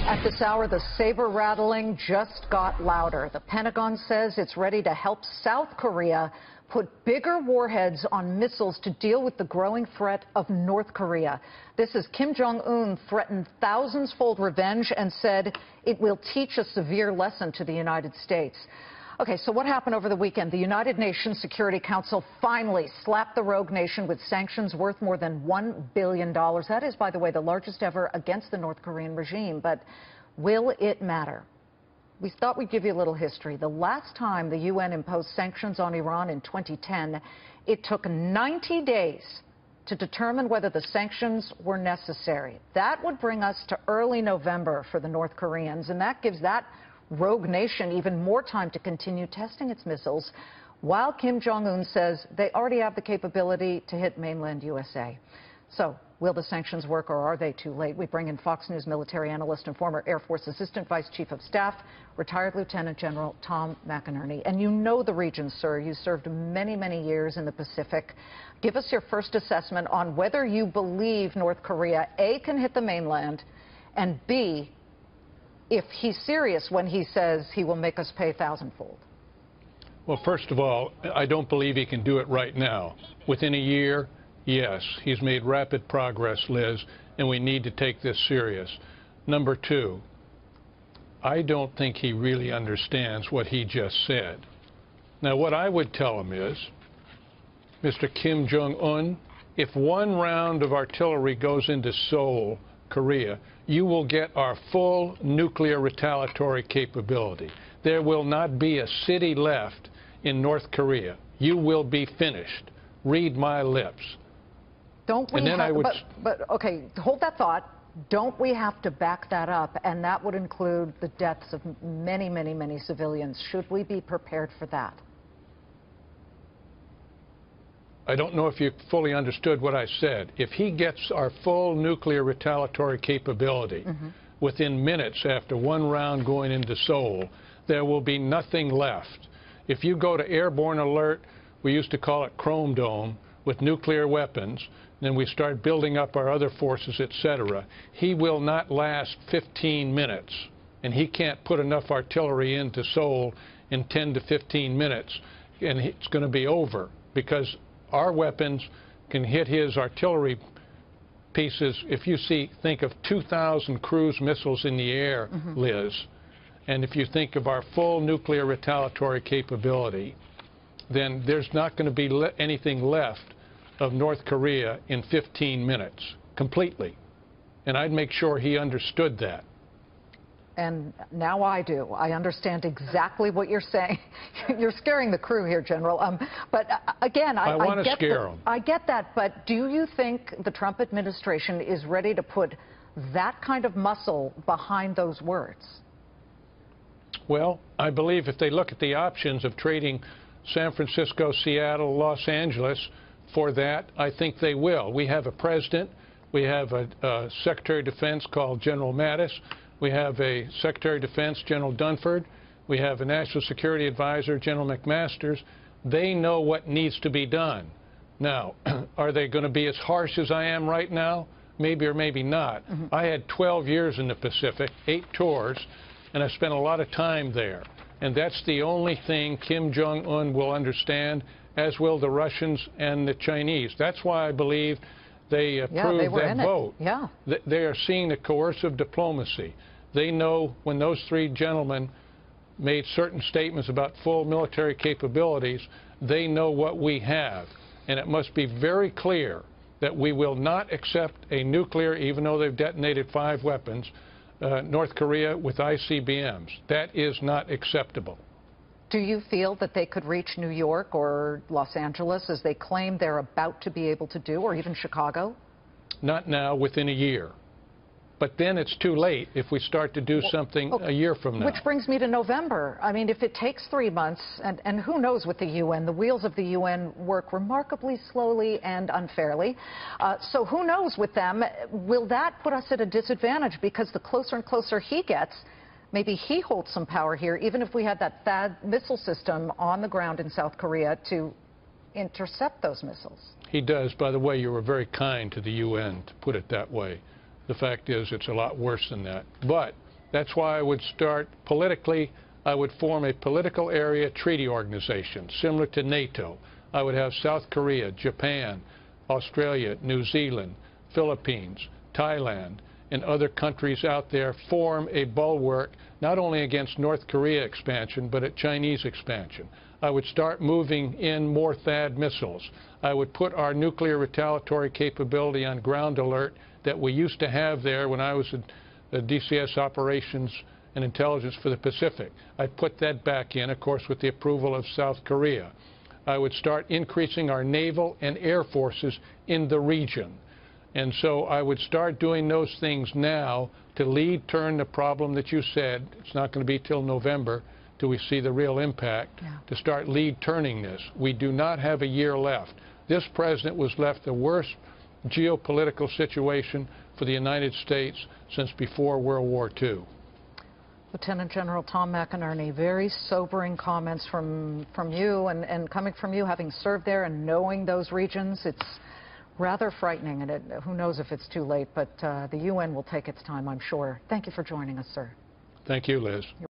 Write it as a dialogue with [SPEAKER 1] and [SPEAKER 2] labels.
[SPEAKER 1] At this hour, the saber rattling just got louder. The Pentagon says it's ready to help South Korea put bigger warheads on missiles to deal with the growing threat of North Korea. This as Kim Jong-un threatened thousands-fold revenge and said it will teach a severe lesson to the United States. Okay, so what happened over the weekend? The United Nations Security Council finally slapped the rogue nation with sanctions worth more than $1 billion. That is, by the way, the largest ever against the North Korean regime. But will it matter? We thought we'd give you a little history. The last time the UN imposed sanctions on Iran in 2010, it took 90 days to determine whether the sanctions were necessary. That would bring us to early November for the North Koreans, and that gives that rogue nation even more time to continue testing its missiles, while Kim Jong-un says they already have the capability to hit mainland USA. So, will the sanctions work, or are they too late? We bring in Fox News military analyst and former Air Force Assistant Vice Chief of Staff, retired Lieutenant General Tom McInerney. And you know the region, sir. You served many, many years in the Pacific. Give us your first assessment on whether you believe North Korea, A, can hit the mainland, and B, if he's serious when he says he will make us pay thousandfold.
[SPEAKER 2] Well, first of all, I don't believe he can do it right now. Within a year, yes, he's made rapid progress, Liz, and we need to take this serious. Number two, I don't think he really understands what he just said. Now, what I would tell him is, Mr. Kim Jong-un, if one round of artillery goes into Seoul, Korea, you will get our full nuclear retaliatory capability. There will not be a city left in North Korea. You will be finished. Read my lips.
[SPEAKER 1] Don't we have, but okay, hold that thought. Don't we have to back that up? And that would include the deaths of many, many, many civilians. Should we be prepared for that?
[SPEAKER 2] I don't know if you fully understood what I said. If he gets our full nuclear retaliatory capability within minutes after one round going into Seoul, there will be nothing left. If you go to airborne alert, we used to call it Chrome Dome, with nuclear weapons, then we start building up our other forces, etc. He will not last 15 minutes, and he can't put enough artillery into Seoul in 10 to 15 minutes, and it's going to be over, because our weapons can hit his artillery pieces. If you think of 2,000 cruise missiles in the air, Liz, and if you think of our full nuclear retaliatory capability, then there's not going to be anything left of North Korea in 15 minutes, completely. And I'd make sure he understood that.
[SPEAKER 1] And now I do. I understand exactly what you're saying. You're scaring the crew here, General. But again,
[SPEAKER 2] I want to scare them.
[SPEAKER 1] I get that. But do you think the Trump administration is ready to put that kind of muscle behind those words?
[SPEAKER 2] Well, I believe if they look at the options of trading San Francisco, Seattle, Los Angeles for that, I think they will. We have a president. We have a Secretary of Defense called General Mattis. We have a Secretary of Defense, General Dunford. We have a National Security Advisor, General McMaster. They know what needs to be done. Now, are they going to be as harsh as I am right now? Maybe or maybe not. I had 12 years in the Pacific, 8 tours, and I spent a lot of time there. And that's the only thing Kim Jong-un will understand, as will the Russians and the Chinese. That's why I believe they approved that vote.
[SPEAKER 1] Yeah.
[SPEAKER 2] They are seeing the coercive diplomacy. They know when those 3 gentlemen made certain statements about full military capabilities, they know what we have. And it must be very clear that we will not accept a nuclear, even though they've detonated 5 weapons, North Korea with ICBMs. That is not acceptable.
[SPEAKER 1] Do you feel that they could reach New York or Los Angeles, as they claim they're about to be able to do, or even Chicago?
[SPEAKER 2] Not now, within a year. But then it's too late if we start to do something a year from now.
[SPEAKER 1] Which brings me to November. I mean, if it takes 3 months, and who knows with the UN, the wheels of the UN work remarkably slowly and unfairly. So who knows with them, will that put us at a disadvantage? Because the closer and closer he gets, maybe he holds some power here, even if we had that THAAD missile system on the ground in South Korea to intercept those missiles.
[SPEAKER 2] He does. By the way, you were very kind to the UN, to put it that way. The fact is, it's a lot worse than that. But That's why I would start politically. I would form a political area treaty organization similar to NATO. I would have South Korea, Japan, Australia, New Zealand, Philippines, Thailand, and other countries out there form a bulwark not only against North Korea expansion, but at Chinese expansion. I would start moving in more THAAD missiles. I would put our nuclear retaliatory capability on ground alert that we used to have there when I was in the DCS operations and intelligence for the Pacific. I'd put that back in, of course, with the approval of South Korea. I would start increasing our naval and air forces in the region. And so I would start doing those things now to lead turn the problem that you said. It's not going to be till November till we see the real impact, to start lead turning this. We do not have a year left. This president was left the worst geopolitical situation for the United States since before World War II.
[SPEAKER 1] Lieutenant General Tom McInerney, very sobering comments from you, and coming from you, having served there and knowing those regions. It's rather frightening, and who knows if it's too late, but the UN will take its time, I'm sure. Thank you for joining us, sir.
[SPEAKER 2] Thank you, Liz.